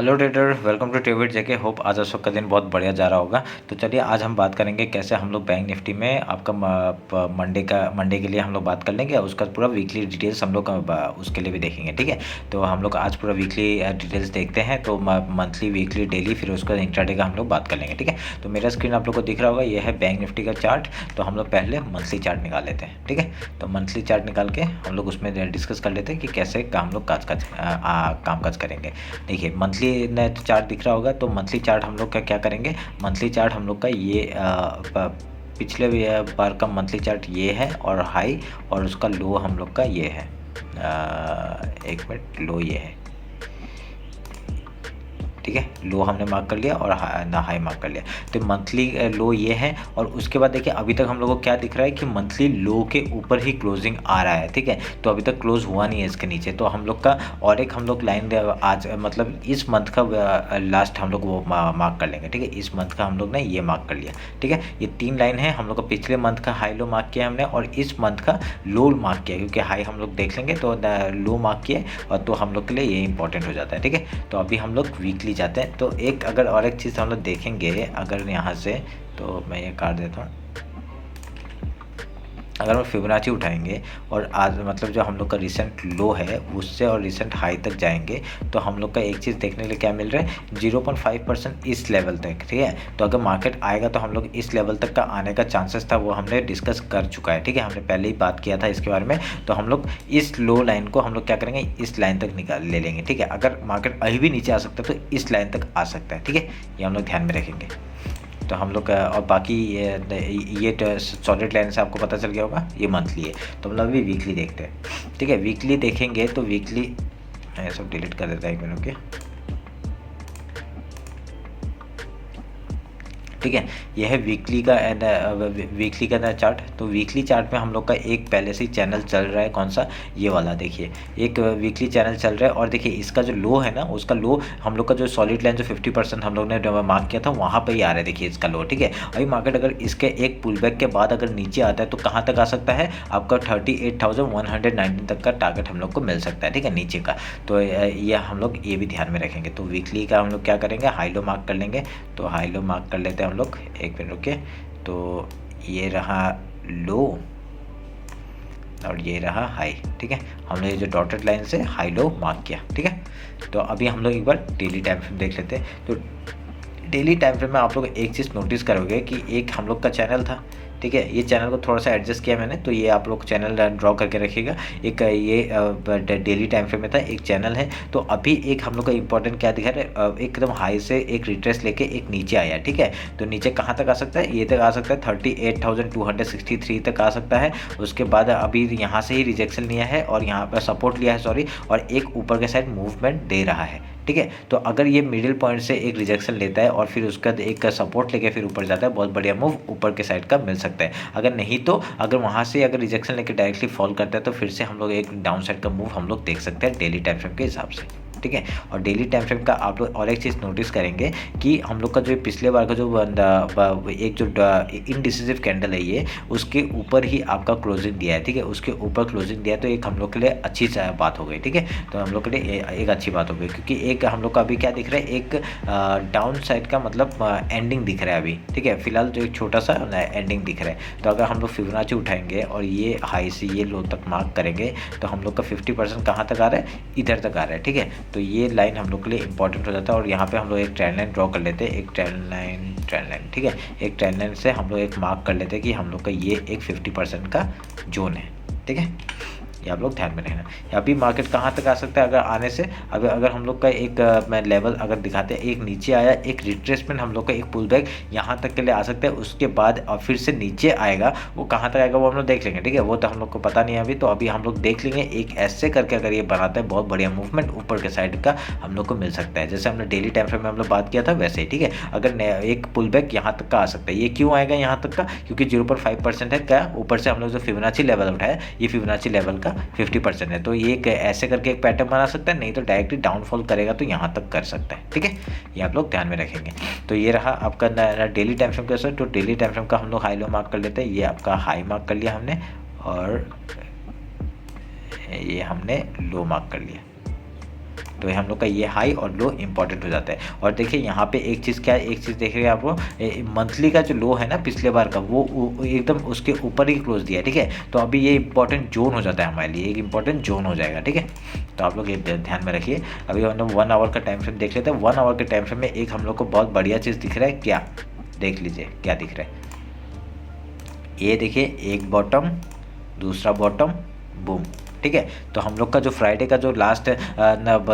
Hello trader, welcome to Trevid JK. Hope आज आप सबका दिन बहुत बढ़िया जा रहा होगा। तो चलिए आज हम बात करेंगे कैसे हम लोग बैंक निफ्टी में आपका मंडे के लिए हम लोग बात कर लेंगे। उसका पूरा वीकली डिटेल्स हम लोग उसके लिए भी देखेंगे, ठीक है। तो हम लोग आज पूरा वीकली डिटेल्स देखते हैं, तो मंथली, वीकली, डेली, फिर उसका इंट्राडे का हम लोग बात कर लेंगे, ठीक है। तो मेरा स्क्रीन आप लोग को दिख रहा होगा, ये है बैंक निफ्टी का चार्ट। तो हम लोग पहले मंथली चार्ट निकाल लेते हैं, ठीक है। तो मंथली चार्ट निकाल के हम लोग उसमें डिस्कस कर लेते हैं कि कैसे हम लोग कामकाज करेंगे। देखिए मंथली चार्ट दिख रहा होगा, तो मंथली चार्ट हम लोग का क्या करेंगे। मंथली चार्ट हम लोग का ये पिछले बार का मंथली चार्ट ये है, और हाई और उसका लो हम लोग का ये है। एक मिनट, लो ये है, ठीक है। लो हमने मार्क कर लिया और हाई मार्क कर लिया। तो मंथली लो ये है, और उसके बाद देखिए अभी तक हम लोग को क्या दिख रहा है कि मंथली लो के ऊपर ही क्लोजिंग आ रहा है, ठीक है। तो अभी तक क्लोज हुआ नहीं है इसके नीचे। तो हम लोग का और एक हम लोग लाइन आज मतलब इस मंथ का लास्ट हम लोग वो मार्क कर लेंगे, ठीक है। इस मंथ का हम लोग ने ये मार्क कर लिया, ठीक है। ये 3 लाइन है। हम लोग का पिछले मंथ का हाई लो मार्क किया हमने, और इस मंथ का लो मार्क किया, क्योंकि हाई हम लोग देख लेंगे तो लो मार्क किए, और तो हम लोग के लिए ये इंपॉर्टेंट हो जाता है, ठीक है। तो अभी हम लोग वीकली जाते हैं। तो एक अगर और एक चीज़ हम लोग देखेंगे अगर यहाँ से, तो मैं ये काट देता हूँ। अगर हम फिबोनाची उठाएंगे और आज मतलब जो हम लोग का रिसेंट लो है उससे और रिसेंट हाई तक जाएंगे, तो हम लोग का एक चीज़ देखने के लिए क्या मिल रहा है, 0.5% इस लेवल तक, ठीक है। तो अगर मार्केट आएगा तो हम लोग इस लेवल तक का आने का चांसेस था, वो हमने डिस्कस कर चुका है, ठीक है। हमने पहले ही बात किया था इसके बारे में। तो हम लोग इस लो लाइन को हम लोग क्या करेंगे, इस लाइन तक ले लेंगे, ठीक है। अगर मार्केट अभी भी नीचे आ सकता है तो इस लाइन तक आ सकता है, ठीक है। ये हम लोग ध्यान में रखेंगे। तो हम लोग और बाकी ये सॉलिड लाइन से आपको पता चल गया होगा, ये मंथली है। तो हम लोग अभी वीकली देखते हैं, ठीक है। वीकली देखेंगे तो वीकली सब डिलीट कर देता है, 1 मिनट के, ठीक है। यह है वीकली का चार्ट। तो वीकली चार्ट में हम लोग का एक पहले से ही चैनल चल रहा है, कौन सा, ये वाला देखिए, एक वीकली चैनल चल रहा है। और देखिए इसका जो लो है ना, उसका लो हम लोग का जो सॉलिड लाइन जो 50% हम लोग ने मार्क किया था वहाँ पर ही आ रहा है, देखिए इसका लो, ठीक है। अभी मार्केट अगर इसके एक पुल बैक के बाद अगर नीचे आता है तो कहाँ तक आ सकता है, आपका 38,119 तक का टारगेट हम लोग को मिल सकता है, ठीक है, नीचे का। तो ये हम लोग ये भी ध्यान में रखेंगे। तो वीकली का हम लोग क्या करेंगे, हाई लो मार्क कर लेंगे। तो हाई लो मार्क कर लेते हैं हम लोग, 1 मिनट रुके। तो ये रहा लो और ये रहा हाई, ठीक है। हमने ये जो डॉटेड लाइन से हाई लो मार्क किया, ठीक है। तो अभी हम लोग एक बार डेली टाइम फ्रेम देख लेते हैं। तो डेली टाइम फ्रेम में आप लोग एक चीज़ नोटिस करोगे कि एक हम लोग का चैनल था, ठीक है। ये चैनल को थोड़ा सा एडजस्ट किया मैंने, तो ये आप लोग चैनल ड्रॉ करके रखिएगा। एक ये डेली टाइम फ्रेम में था, एक चैनल है। तो अभी एक हम लोग का इंपॉर्टेंट क्या दिखा रहा है, एकदम हाई से एक रिट्रेस लेके एक नीचे आया, ठीक है। तो नीचे कहाँ तक आ सकता है, ये तक आ सकता है, 38,263 तक आ सकता है। उसके बाद अभी यहाँ से ही रिजेक्शन लिया है और यहाँ पर सपोर्ट लिया है, सॉरी, और एक ऊपर के साइड मूवमेंट दे रहा है, ठीक है। तो अगर ये मिडिल पॉइंट से एक रिजेक्शन लेता है और फिर उसका एक सपोर्ट लेके फिर ऊपर जाता है, बहुत बढ़िया मूव ऊपर के साइड का मिल सकता है। अगर नहीं तो अगर वहाँ से अगर रिजेक्शन लेके डायरेक्टली फॉल करता है तो फिर से हम लोग एक डाउन साइड का मूव हम लोग देख सकते हैं डेली टाइम फ्रेम के हिसाब से, ठीक है। और डेली टाइम फ्रेम का आप लोग और एक चीज़ नोटिस करेंगे कि हम लोग का जो पिछले बार का जो एक जो इनडिसिसिव कैंडल है ये, उसके ऊपर ही आपका क्लोजिंग दिया है, ठीक है। उसके ऊपर क्लोजिंग दिया है, तो एक हम लोग के लिए अच्छी बात हो गई, ठीक है। तो हम लोग के लिए एक अच्छी बात हो गई, क्योंकि एक हम लोग का अभी क्या दिख रहा है, एक डाउन साइड का मतलब एंडिंग दिख रहा है अभी, ठीक है। फिलहाल तो एक छोटा सा एंडिंग दिख रहा है। तो अगर हम लोग फिबोनाची उठाएंगे और ये हाई से ये लो तक मार्क करेंगे, तो हम लोग का 50% कहाँ तक आ रहा है, इधर तक आ रहा है, ठीक है। तो ये लाइन हम लोग के लिए इंपॉर्टेंट हो जाता है। और यहाँ पे हम लोग एक ट्रेंड लाइन ड्रॉ कर लेते हैं, एक ट्रेंड लाइन, ठीक है। एक ट्रेंड लाइन से हम लोग एक मार्क कर लेते हैं कि हम लोग का ये एक 50% का जोन है, ठीक है। ये आप लोग ध्यान में रखना। अभी मार्केट कहाँ तक आ सकता है, अगर आने से अगर हम लोग का एक मैं लेवल अगर दिखाते हैं, एक नीचे आया, एक रिट्रेसमेंट हम लोग का एक पुल बैक यहाँ तक के लिए आ सकता है। उसके बाद और फिर से नीचे आएगा, वो कहाँ तक आएगा वो हम लोग देख लेंगे, ठीक है। वो तो हम लोग को पता नहीं है अभी। तो अभी हम लोग देख लेंगे एक ऐसे करके अगर ये बनाता है, बहुत बढ़िया मूवमेंट ऊपर के साइड का हम लोग को मिल सकता है, जैसे हमने डेली टाइम फ्रेम में हम लोग बात किया था वैसे ही, ठीक है। अगर एक पुल बैक यहाँ तक का आ सकता है, ये क्यों आएगा यहाँ तक का, क्योंकि 0.5% है क्या, ऊपर से हम लोग जो फिबोनाची लेवल उठाया, ये फिबोनाची लेवल का 50% है। तो ये ऐसे करके एक पैटर्न बना सकता है, नहीं तो डायरेक्टली डाउनफॉल करेगा तो यहाँ तक कर सकता है, ठीक है। ये आप लोग ध्यान में रखेंगे। तो ये रहा आपका डेली टाइम फ्रेम कैसा। तो डेली टाइम फ्रेम का हम लोग हाई लो मार्क कर लेते हैं। ये आपका हाई मार्क कर लिया हमने, और ये हमने लो मार्क कर लिया, तो हम लोग का ये हाई और लो इंपॉर्टेंट हो जाता है। और देखिए यहाँ पे एक चीज़ क्या है, एक चीज़ देख रहे हैं आपको, मंथली का जो लो है ना पिछले बार का, वो एकदम उसके ऊपर ही क्लोज दिया है, ठीक है। तो अभी ये इंपॉर्टेंट जोन हो जाता है हमारे लिए, एक इंपॉर्टेंट जोन हो जाएगा, ठीक है। तो आप लोग ये ध्यान में रखिए। अभी हम लोग 1 आवर का टाइम फ्रेम देख लेते हैं। 1 आवर के टाइम फ्रेम में एक हम लोग को बहुत बढ़िया चीज़ दिख रहा है, क्या देख लीजिए क्या दिख रहा है। ये देखिए, एक बॉटम, दूसरा बॉटम, बूम, ठीक है। तो हम लोग का जो फ्राइडे का जो लास्ट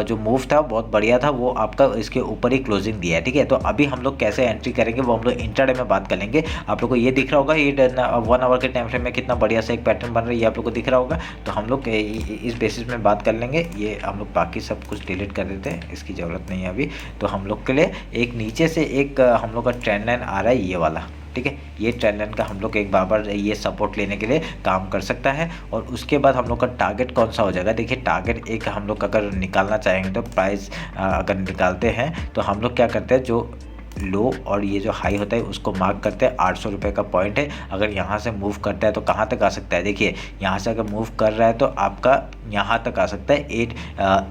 जो मूव था बहुत बढ़िया था, वो आपका इसके ऊपर ही क्लोजिंग दिया है, ठीक है। तो अभी हम लोग कैसे एंट्री करेंगे वो हम लोग इंट्राडे में बात कर लेंगे। आप लोग को ये दिख रहा होगा, ये 1 आवर के टाइम फ्रेम में कितना बढ़िया सा एक पैटर्न बन रहा है, ये आप लोग को दिख रहा होगा। तो हम लोग इस बेसिस में बात कर लेंगे। ये हम लोग बाकी सब कुछ डिलीट कर देते हैं, इसकी ज़रूरत नहीं है अभी। तो हम लोग के लिए एक नीचे से एक हम लोग का ट्रेंड लाइन आ रहा है, ये वाला, ठीक है। ये ट्रेंड लाइन का हम लोग एक बार ये सपोर्ट लेने के लिए काम कर सकता है। और उसके बाद हम लोग का टारगेट कौन सा हो जाएगा, देखिए टारगेट एक हम लोग अगर निकालना चाहेंगे तो प्राइस अगर निकालते हैं तो हम लोग क्या करते हैं, जो लो और ये जो हाई होता है उसको मार्क करते हैं। 800 रुपये का पॉइंट है, अगर यहाँ से मूव करता है तो कहाँ तक आ सकता है, देखिए यहाँ से अगर मूव कर रहा है तो आपका यहाँ तक आ सकता है 8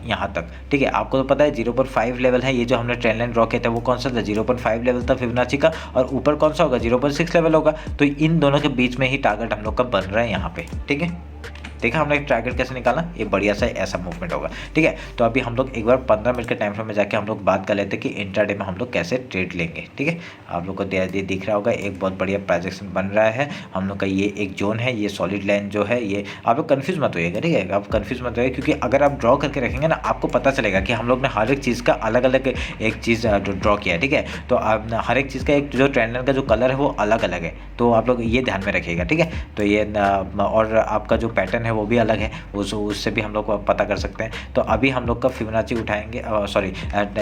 यहाँ तक, ठीक है। आपको तो पता है 0.5 लेवल है, ये जो हमने ट्रेंड लाइन ड्रॉ किया था वो कौन सा था, 0.5 लेवल था फिबोनाची का। और ऊपर कौन सा होगा, 0.6 लेवल होगा। तो इन दोनों के बीच में ही टारगेट हम लोग का बन रहा है यहाँ पे, ठीक है। देखा हमने टारगेट कैसे निकाला, ये बढ़िया सा ऐसा मूवमेंट होगा, ठीक है। तो अभी हम लोग एक बार 15 मिनट के टाइम फ्रेम में जाके हम लोग बात कर लेते हैं कि इंट्राडे में हम लोग कैसे ट्रेड लेंगे, ठीक है। आप लोग को दिख रहा होगा एक बहुत बढ़िया प्रोजेक्शन बन रहा है हम लोग का। ये एक जोन है, ये सॉलिड लाइन जो है, ये आप लोग कन्फ्यूज मत होइएगा, ठीक है। आप कन्फ्यूज मत होइए, क्योंकि अगर आप ड्रॉ करके रखेंगे ना आपको पता चलेगा कि हम लोग ने हर एक चीज़ का अलग अलग एक चीज़ ड्रॉ किया है, ठीक है। तो आप हर एक चीज़ का एक जो ट्रेंड लाइन का जो कलर है वो अलग अलग है, तो आप लोग ये ध्यान में रखिएगा, ठीक है। तो ये और आपका जो पैटर्न है वो भी अलग है, उससे भी हम लोग पता कर सकते हैं। तो अभी हम लोग का फिबोनाची उठाएंगे, सॉरी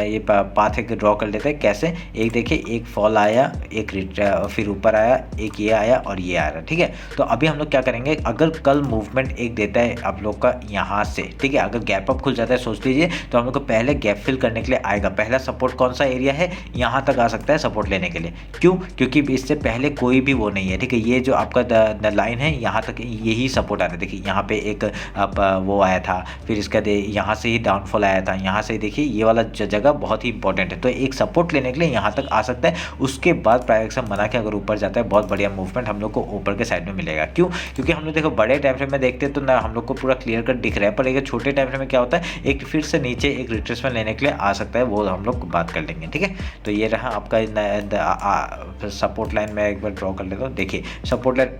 ये पाथ एक ड्रॉ कर लेते हैं। कैसे, एक देखिए एक फॉल आया, एक फिर ऊपर आया, एक ये आया और ये आ रहा, ठीक है। तो अभी हम लोग क्या करेंगे, अगर कल मूवमेंट एक देता है आप लोग का यहाँ से, ठीक है, अगर गैप अप खुल जाता है सोच लीजिए, तो हम लोग को पहले गैप फिल करने के लिए आएगा। पहला सपोर्ट कौन सा एरिया है, यहाँ तक आ सकता है सपोर्ट लेने के लिए। क्यों, क्योंकि इससे पहले कोई भी वो नहीं है, ठीक है। ये जो आपका लाइन है यहाँ तक यही सपोर्ट आ रहा है। देखिए यहाँ पे एक अब वो आया था, फिर इसका यहाँ से ही डाउनफॉल आया था, यहाँ से देखिए ये वाला जगह बहुत ही इंपॉर्टेंट है। तो एक सपोर्ट लेने के लिए यहाँ तक आ सकता है, उसके बाद प्राइस बना के अगर ऊपर जाता है बहुत बढ़िया मूवमेंट हम लोग को ऊपर के साइड में मिलेगा। क्यों, क्योंकि हम लोग देखो बड़े टाइम फ्रेम में देखते हैं तो ना हम लोग को पूरा क्लियर कट दिख रहा है, पर एक छोटे टाइम फ्रेम में क्या होता है, एक फिर से नीचे एक रिट्रेसमेंट लेने के लिए आ सकता है, वो हम लोग बात कर लेंगे, ठीक है। तो ये रहा आपका सपोर्ट लाइन, मैं एक बार ड्रॉ कर लेता हूँ। देखिए सपोर्ट लाइन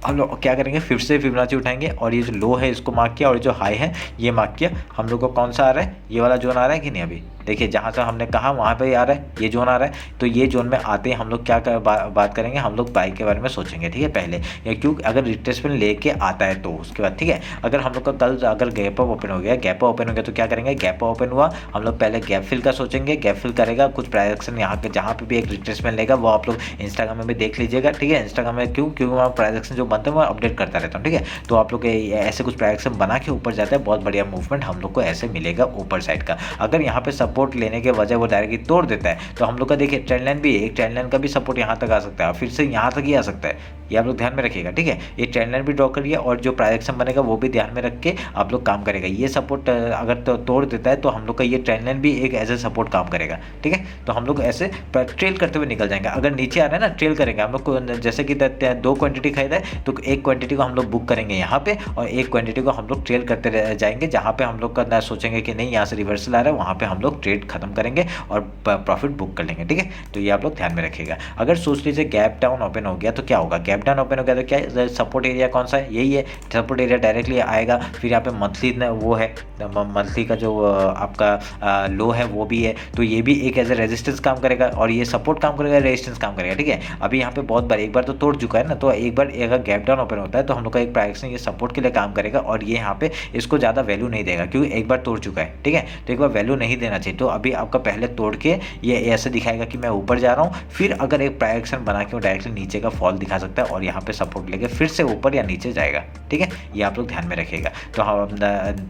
हम लोग क्या करेंगे, फिर से फिबोनाची उठाएंगे और ये जो लो है इसको मार्क किया और जो हाई है ये मार्क किया। हम लोग को कौन सा आ रहा है, ये वाला जोन आ रहा है कि नहीं, अभी देखिए जहाँ से हमने कहा वहाँ पे आ रहा है, ये जोन आ रहा है। तो ये जोन में आते ही हम लोग क्या बात करेंगे, हम लोग बाई के बारे में सोचेंगे, ठीक है पहले, या क्यों अगर रिट्रेसमेंट लेके आता है तो उसके बाद, ठीक है। अगर हम लोग का कल अगर गैप अप ओपन हो गया, गैप ओपन हो गया तो क्या करेंगे, गैप ओपन हुआ हम लोग पहले गैप फिल का सोचेंगे, गैप फिल करेगा कुछ प्राइजेक्शन यहाँ पे, जहाँ पे भी एक रिट्रेसमेंट लेगा वो आप लोग इंस्टाग्राम में भी देख लीजिएगा, ठीक है। इंस्टाग्राम में क्योंकि वहाँ प्राइजेक्शन जो बनते हैं मैं अपडेट करता रहता हूँ, ठीक है। तो आप लोग ऐसे कुछ प्राइजेक्शन बना के ऊपर जाता है, बहुत बढ़िया मूवमेंट हम लोग को ऐसे मिलेगा ऊपर साइड का। अगर यहाँ पे सपोर्ट लेने के वजह वो डायरेक्टली तोड़ देता है तो हम लोग का देखिए ट्रेंड लाइन भी है, एक ट्रेंड लाइन का भी सपोर्ट यहाँ तक आ सकता है, फिर से यहाँ तक ही आ सकता है, ये आप लोग ध्यान में रखिएगा, ठीक है। ये ट्रेंड लाइन भी ड्रॉ करिए और जो प्राइजेक्शन बनेगा वो भी ध्यान में रख के आप लोग काम करेगा। ये सपोर्ट अगर तोड़ देता है तो हम लोग का ये ट्रेंड लाइन भी एक एज ए सपोर्ट काम करेगा, ठीक है। तो हम लोग ऐसे ट्रेल करते हुए निकल जाएंगे। अगर नीचे आ रहा है ना ट्रेल करेंगे हम लोग को, जैसे कि 2 क्वांटिटी खरीदा है तो एक क्वांटिटी को हम लोग बुक करेंगे यहाँ पे और एक क्वांटिटी को हम लोग ट्रेल करते जाएंगे, जहाँ पे हम लोग का सोचेंगे कि नहीं यहाँ से रिवर्सल आ रहा है, वहाँ पे हम लोग ट्रेड खत्म करेंगे और प्रॉफिट बुक कर लेंगे, ठीक है। तो ये आप लोग ध्यान में रखिएगा। अगर सोच लीजिए गैप डाउन ओपन हो गया तो क्या होगा, गैप डाउन ओपन हो गया तो क्या सपोर्ट एरिया कौन सा है, यही है सपोर्ट एरिया, डायरेक्टली आएगा। फिर यहाँ पे मंथली वो है, मंथली का जो आपका लो है वो भी है, तो ये भी एक एज ए रेजिस्टेंस काम करेगा और ये सपोर्ट काम करेगा, रेजिस्टेंस काम करेगा, ठीक है। अभी यहाँ पे बहुत बार एक बार तो तोड़ चुका है ना, तो एक बार अगर गैप डाउन ओपन होता है तो हम लोग का एक प्राइस ये सपोर्ट के लिए काम करेगा और ये यहाँ पे इसको ज़्यादा वैल्यू नहीं देगा क्योंकि एक बार तोड़ चुका है, ठीक है। तो एक बार वैल्यू नहीं देना चाहिए। तो अभी आपका पहले तोड़ के ये ऐसे दिखाएगा कि मैं ऊपर जा रहा हूँ, फिर अगर एक प्राइजेक्शन बना के वो डायरेक्टली नीचे का फॉल दिखा सकता है और यहाँ पे सपोर्ट लेके फिर से ऊपर या नीचे जाएगा, ठीक है। ये आप लोग ध्यान में रखिएगा। तो हम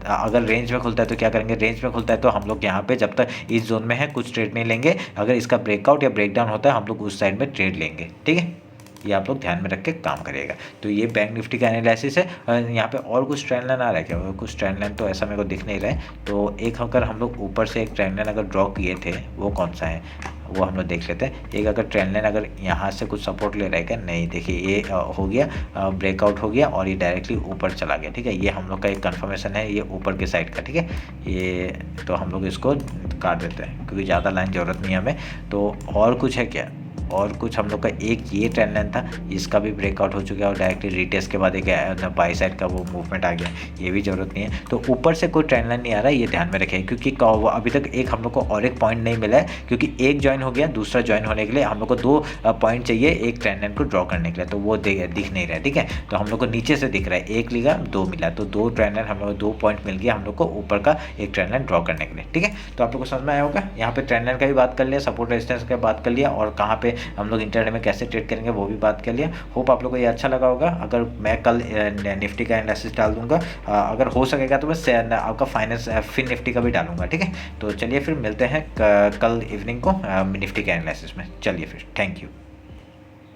अगर रेंज में खुलता है तो क्या करेंगे, रेंज में खुलता है तो हम लोग यहाँ पे जब तक इस जोन में है कुछ ट्रेड नहीं लेंगे, अगर इसका ब्रेकआउट या ब्रेकडाउन होता है हम लोग उस साइड में ट्रेड लेंगे, ठीक है। ये आप लोग ध्यान में रख के काम करिएगा। तो ये बैंक निफ्टी का एनालिसिस है। यहाँ पे और कुछ ट्रेंड लाइन आ रहा है क्या? कुछ ट्रेंड लाइन तो ऐसा मेरे को दिख नहीं रहा है। तो एक अगर हम लोग ऊपर से एक ट्रेंड लाइन अगर ड्रॉ किए थे, वो कौन सा है वो हम लोग देख लेते हैं। एक अगर ट्रेंड लाइन अगर यहाँ से कुछ सपोर्ट ले रहा है क्या? नहीं, देखिए ये हो गया, ब्रेकआउट हो गया और ये डायरेक्टली ऊपर चला गया। ठीक है, ये हम लोग का एक कंफर्मेशन है, ये ऊपर के साइड का। ठीक है, ये तो हम लोग इसको काट देते हैं क्योंकि ज़्यादा लाइन ज़रूरत नहीं है हमें। तो और कुछ है क्या? और कुछ हम लोग का एक ये ट्रेंड लाइन था, इसका भी ब्रेकआउट हो चुका है और डायरेक्टली रीटेस्ट के बाद एक बाई साइड का वो मूवमेंट आ गया, ये भी ज़रूरत नहीं है। तो ऊपर से कोई ट्रेंड लाइन नहीं आ रहा है, ये ध्यान में रखें, क्योंकि अभी तक एक हम लोग को और एक पॉइंट नहीं मिला है, क्योंकि एक ज्वाइन हो गया, दूसरा ज्वाइन होने के लिए हम लोग को 2 पॉइंट चाहिए एक ट्रेंड लाइन को ड्रॉ करने के लिए, तो वो दिख नहीं रहा है। ठीक है, तो हम लोग को नीचे से दिख रहा है, एक लिया 2 मिला, तो 2 ट्रेंड लाइन हम लोग को 2 पॉइंट मिल गया हम लोग को ऊपर का एक ट्रेंड लाइन ड्रॉ करने के लिए। ठीक है, तो आप लोग को समझ में आया होगा। यहाँ पे ट्रेंड लाइन का भी बात कर लिया, सपोर्ट रेजिस्टेंस का बात कर लिया, और कहाँ पे हम लोग इंटरडे में कैसे ट्रेड करेंगे वो भी बात कर लिया। होप आप लोग को ये अच्छा लगा होगा। अगर मैं कल निफ्टी का एनालिसिस डाल दूंगा, अगर हो सकेगा तो मैं आपका फाइनेंस फिन निफ्टी का भी डालूंगा। ठीक है, तो चलिए फिर मिलते हैं कल इवनिंग को निफ्टी के एनालिसिस में। चलिए फिर, थैंक यू।